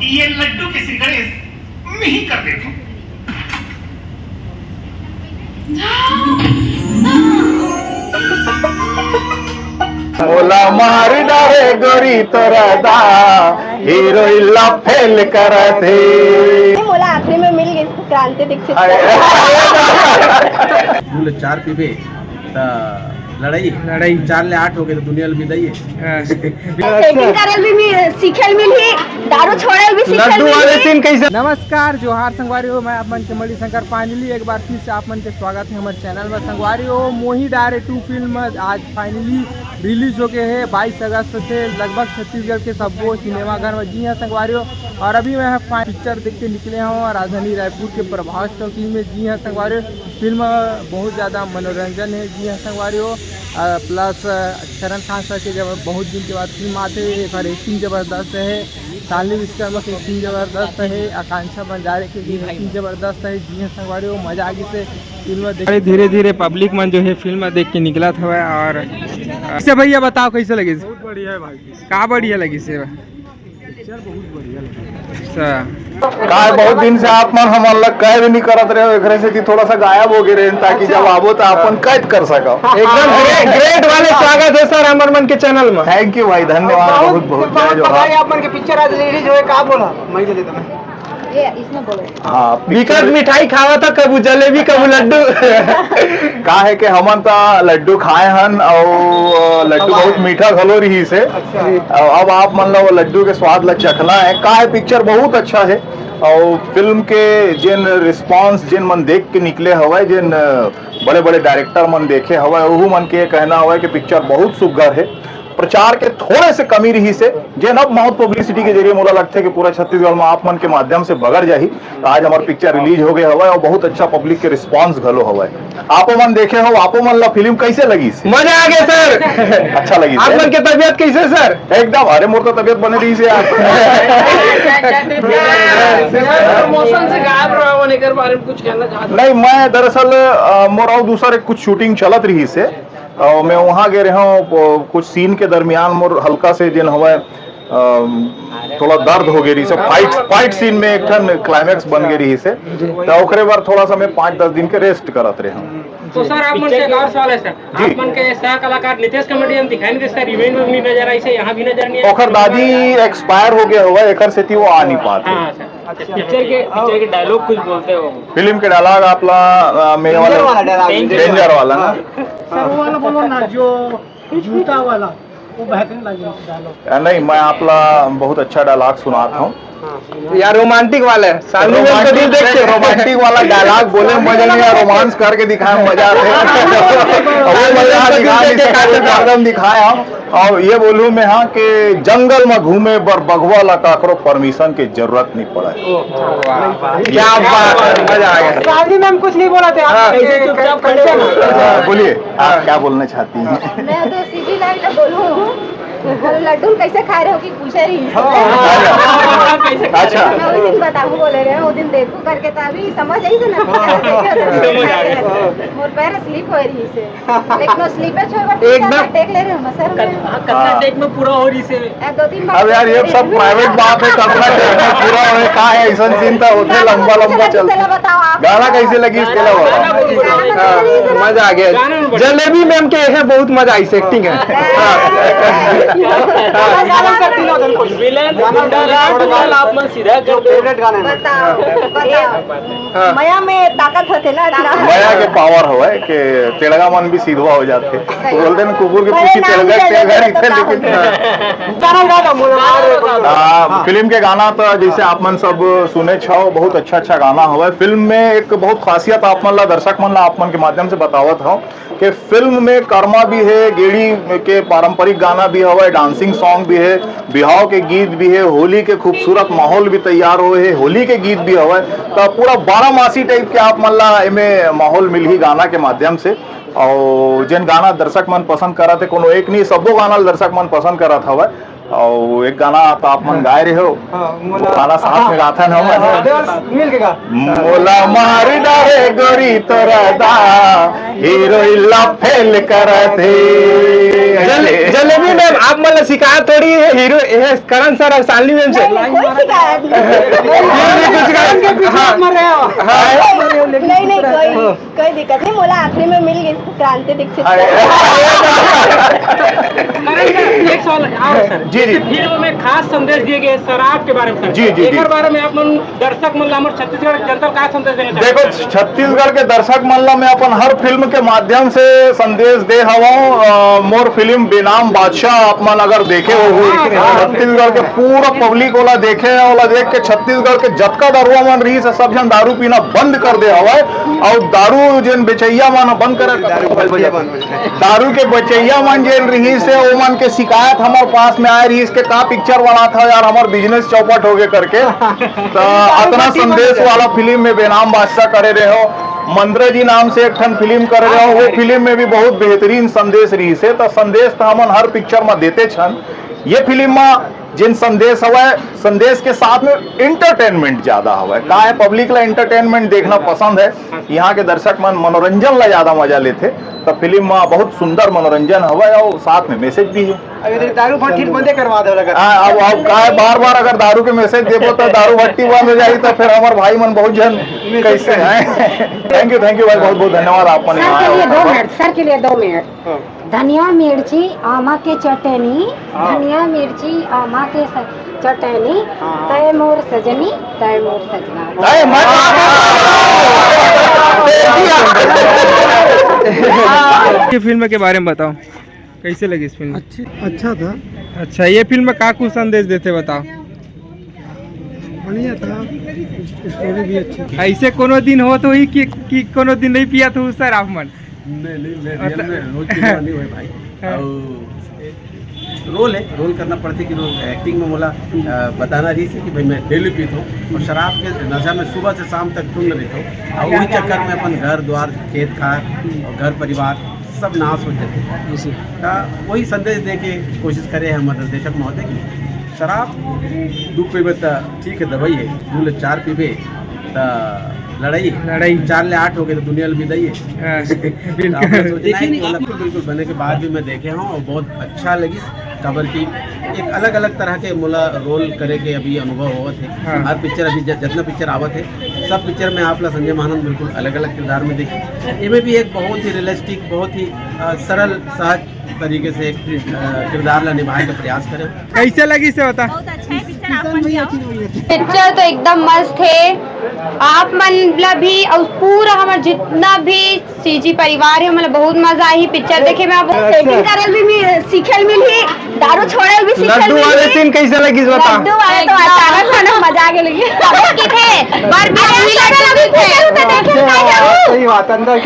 ये लड्डू के श्री गणेश मैं ही कर देता हूँ। मोला मार डारे गोरी तोरा दा हीरो इल्ला फेल करते मोला आखिरी में मिल गई क्रांति दीक्षित। बोले 4 पीबे लड़ाई 4 ले 8 हो गए तो दुनिया में विदाई है। सेटिंग करल भी सीखल मिली, दारू छोड़ल भी सीखल लड्डू वाले मिली। सीन कैसे? नमस्कार जोहार संगवारी हो, मैं आप मन के मणि शंकर पांजली एक बार फिर से आप मन के स्वागत है हमारे चैनल में। संगवारी हो मोही डारे 2 फिल्म आज फाइनली रिलीज हो गए हैं 22 अगस्त से लगभग छत्तीसगढ़ के सब वो सिनेमाघर में। जी हाँ संगवारी हो, और अभी मैं पिक्चर देख के निकले हूँ राजधानी रायपुर के प्रभास चौकी में। जी हाँ संगवारी हो, फिल्म बहुत ज़्यादा मनोरंजन है। जी हाँ संगवारी हो, प्लस शरण खान सर के जब बहुत दिन के बाद फिल्म आते हैं, एक एक्टिंग ज़बरदस्त है, शालिनी विश्वकर्मा की एक्टिंग ज़बरदस्त है, आकांक्षा बंजारे की एक्टिंग ज़बरदस्त है। जी हाँ संगवारी हो, मजा आगे से फिल्म देख धीरे धीरे पब्लिक मन जो है फिल्म देख के निकला था। और इससे भैया बताओ कैसे लगी? बहुत बढ़िया है भाई, का बढ़िया लगी से? पिक्चर बहुत बढ़िया लगी। अच्छा, काय बहुत दिन से आप मन हम अलग कह भी नहीं करत रहे हो, एकरे से कि थोड़ा सा गायब हो गए रहे ताकि जब आबो तो अपन कैद कर सको। एकदम ग्रेट वाले स्वागत है सर हमारे मन के चैनल में। थैंक यू भाई, धन्यवाद बहुत बहुत। जय जोहार। आप मन के पिक्चर आज रिलीज हुए का बोला मैं दे देता मैं। ये इसमें बोलो। हाँ, विकट मिठाई खावा था, कबू जलेबी कबू लड्डू। का है कि हमन तो लड्डू खाए हन और लड्डू बहुत मीठा घलो रही से। अब आप मन लो लड्डू के स्वाद ला चखना है। का है पिक्चर बहुत अच्छा है और फिल्म के जिन रिस्पांस जिन मन देख के निकले हवा, जिन बड़े बड़े डायरेक्टर मन देखे हवा, वह मन के कहना हुआ कि पिक्चर बहुत सुघर है। प्रचार के थोड़े से कमी रही से जिन अब बहुत पब्लिसिटी के जरिए मोला लगता है कि पूरा छत्तीसगढ़ में आप मन के माध्यम से बगर जाही। तो आज हमारा पिक्चर रिलीज हो गया हवा और बहुत अच्छा पब्लिक के रिस्पांस घलो हवा। आपो मन देखे हो, आपो मन ला फिल्म कैसे लगी? मजा आ गया सर। अच्छा लगी? आप मन के तबीयत कैसे सर? एकदम, अरे मोर तो तबियत बने रही से यार। मौसम से गायब रहा होने के बारे में कुछ कहना चाहता नहीं, मैं दरअसल मोर और दूसरे कुछ शूटिंग चलत रही से और मैं वहाँ गए रहा हूँ। कुछ सीन के दरमियान मोर हल्का से जिन हवा थोड़ा दर्द हो गई रही से। फाइट सीन में एक ठन क्लाइमैक्स बन गई रही से, तो ओकरे बार थोड़ा सा मैं 5-10 दिन के रेस्ट करत रहे हूँ। तो सर आप मन से एक और सवाल है सर, आप मन के सह कलाकार नितेश कमेडियन दिखाएंगे सर, इवेंट में भी नजर आई से, यहाँ भी नजर नहीं ओखर दादी एक्सपायर हो गया हुआ, एकर से वो आ नहीं पाते। हाँ सर, पिक्चर के डायलॉग कुछ बोलते हो? फिल्म के डायलॉग आपला मेरे वाला डेंजर वाला ना सर, वो वाला बोलो ना जो जूता वाला, वो बेहतरीन लगा। नहीं, मैं आपला बहुत अच्छा डायलॉग सुनाता हूँ यार रोमांटिक वाला है, रोमांटिक वाला डायलॉग बोले मजा नहीं है, रोमांस करके दिखाया मजा आता है। दिखाया और ये बोलूं मैं हाँ कि जंगल में घूमे बर बगवा ला काकरो परमिशन की जरूरत नहीं पड़ा। क्या बात है, मजा आ गया। शादी में हम कुछ नहीं बोला थे, आप चुपचाप खड़े ना। बोलिए, आप क्या बोलना चाहती हैं? मैं तो सीधी लाइन बोलूं, लड्डू कैसे खा रहे हो कि पूछे रही। अच्छा, मैं उस दिन बताऊं बोले रहे, वो दिन देखूं करके तो अभी समझ आई से ना। मोर पैर स्लिप हो रही से, लेकिन स्लिप है छोड़ एकदम टेक ले रहे हो सर। कितना टेक में पूरा हो रही से 2-3 बार। अब यार ये सब प्राइवेट बात है, कपड़ा पूरा होने का है, ऐसा सीन था होते लंबा लंबा चलता। बताओ आप गाना कैसे लगी इसके अलावा? मजा आ गया। जलेबी मैम के है बहुत मजा आई, एक्टिंग है। आप मन सीधा कर दो। मया में ताकत होते ना इतना। मया के पावर हो है कि तेलगा मन भी सीधवा हो जाते। तो बोलते ना कुकुर की पूछी तेलगा लेकिन फिल्म के गाना तो जैसे आप मन सब सुने छो, बहुत अच्छा अच्छा गाना हुआ है। फिल्म में एक बहुत खासियत आप मन ला दर्शक मन ला आप मन के माध्यम से बतावत हूँ कि फिल्म में कर्मा भी है, गेड़ी के पारंपरिक गाना भी हुआ है, डांसिंग सॉन्ग भी है, बिहाव के गीत भी है, होली के खूबसूरत माहौल भी तैयार हुए है, होली के गीत भी हुआ है। तो पूरा 12 मासी टाइप के आप मन ला इमें माहौल मिल ही गाना के माध्यम से। और जिन गाना दर्शक मन पसंद करा थे, कोनो एक नहीं, सबो गाना दर्शक मन पसंद करा था। और एक गाना तो आप मन गाए रहे हो, वो गाना साथ में गाथा न हम मिल के गा मोला मार डारे गोरी तोरा दा हीरोइला फेल करते। जलेबी मैम आप मतलब शिकायत थोड़ी है हीरो है करण सर और शालिनी मैम से कोई शिकायत नहीं नहीं कोई दिक्कत नहीं। मोला आखिरी में मिल गई क्रांति दीक्षित एक सवाल और सर जी, जी। फिल्म में खास संदेश दिए गए शराब के बारे में सर। जी, जी, एक जी। बारे में आप मन दर्शक मन लामर छत्तीसगढ़ जनता का संदेश देना चाहते देखो छत्तीसगढ़ के दर्शक मन ला मैं अपन हर फिल्म के माध्यम से संदेश दे हवा। मोर फिल्म बेनाम बादशाह आप मन अगर देखे हो छत्तीसगढ़ के पूरा पब्लिक वाला देखे वाला देख के छत्तीसगढ़ के जतका दारुआ मन रही से सब जन दारू पीना बंद कर दे हवा। और दारू जिन बेचैया मन बंद करे दारू के बेचैया मन जिन रही से वो मन के शिकायत हमारे पास में आए रही इसके का पिक्चर बना था यार हमार बिजनेस चौपट हो गए करके तो इतना संदेश वाला फिल्म में बेनाम बादशाह करे रहे हो। मंद्रा जी नाम से एक ठन फिल्म कर रहे हो, वो फिल्म में भी बहुत बेहतरीन संदेश रही से तो संदेश तो हमन हर पिक्चर में देते छन। ये फिल्म में जिन संदेश हवा संदेश के साथ में इंटरटेनमेंट ज्यादा हवा का है पब्लिक ला इंटरटेनमेंट देखना पसंद है। यहाँ के दर्शक मन मनोरंजन ला ज्यादा मजा लेते तो फिल्म में बहुत सुंदर मनोरंजन हवा और साथ में मैसेज भी है। अगर दारू भट्टी बंदे करवा दो लगा अब का बार बार अगर दारू के मैसेज देबो तो दारू भट्टी बंद हो जाएगी तो फिर हमारे भाई मन बहुत जन कैसे हैं। थैंक यू भाई बहुत बहुत धन्यवाद आप सर के लिए 2 मिनट। धनिया मिर्ची आमा के चटनी धनिया मिर्ची आमा के चटनी तय मोर सजनी तय मोर सजना। ये फिल्म के बारे में बताओ कैसे लगी इस फिल्म? अच्छा था, अच्छा ये फिल्म में का कुछ संदेश देते बताओ? बढ़िया था, स्टोरी भी अच्छी थी। ऐसे कोनो दिन हो तो ही कि कोनो दिन नहीं पिया तो सर आप मन नहीं मैं रियल में रोज की नहीं हुए भाई। और रोल है रोल करना पड़ती कि रोल एक्टिंग में बोला बताना रही थी कि भाई मैं डेली पीता हूँ और शराब के नशा में सुबह से शाम तक ढूंढ रहता हूँ और वही चक्कर में अपन घर द्वार खेत खार और घर परिवार सब नाश हो जाते हैं। वही संदेश दे के कोशिश करे हम निर्देशक महोदय की शराब 2 पीबे तो ठीक है दवाई है 2 ले 4 पीबे तो लड़ाई 4 ले 8 हो गए तो दुनिया में विदाई है। बिल्कुल बने के बाद भी मैं देखे हूँ और बहुत अच्छा लगी खबर की एक अलग अलग तरह के मोला रोल करे के अभी अनुभव हुआ थे। हर पिक्चर अभी जितना पिक्चर आवत है सब पिक्चर में आप ला संजय महानंद बिल्कुल अलग अलग किरदार में देखी। इनमें भी एक बहुत ही रियलिस्टिक बहुत ही सरल सहज तरीके से एक किरदार ला निभाने का प्रयास करें। कैसे लगी से बता? पिक्चर तो एकदम मस्त है। आप मन भी और पूरा हमारा जितना भी सीजी परिवार है मतलब बहुत मजा आई पिक्चर देखे में। सेटिंग करल भी सीखल मिली दारू छोड़ल भी सीखल लड्डू वाले सीन कैसे लगी बता? लड्डू वाले तो अचानक खाना मजा आ गया लगी। बार बार लड्डू देखे सही बात अंदर